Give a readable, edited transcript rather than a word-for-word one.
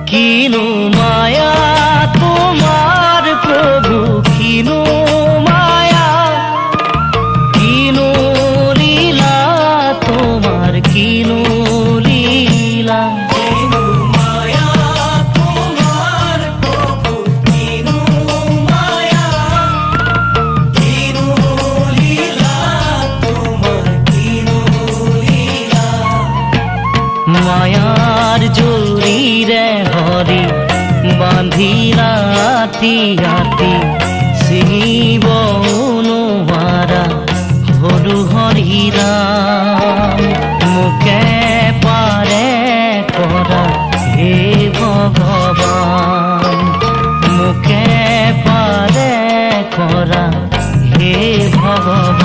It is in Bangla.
কিনো মায়া তোমার প্রভু, কিনো মায়া, কিনো লীলা তোমার, কিনো লীলা। কিনো মায়া তোমার প্রভু, কিনো মায়া, কিনো লীলা তোমার, কিনো লীলা। মায়ার জরিরে হরি বাঁধি রাতি রাতি, শিব অনুমারা হলু হরিরাম। মুখে পারে করা হে ভগবান, মুখে পারে করা হে ভগবান।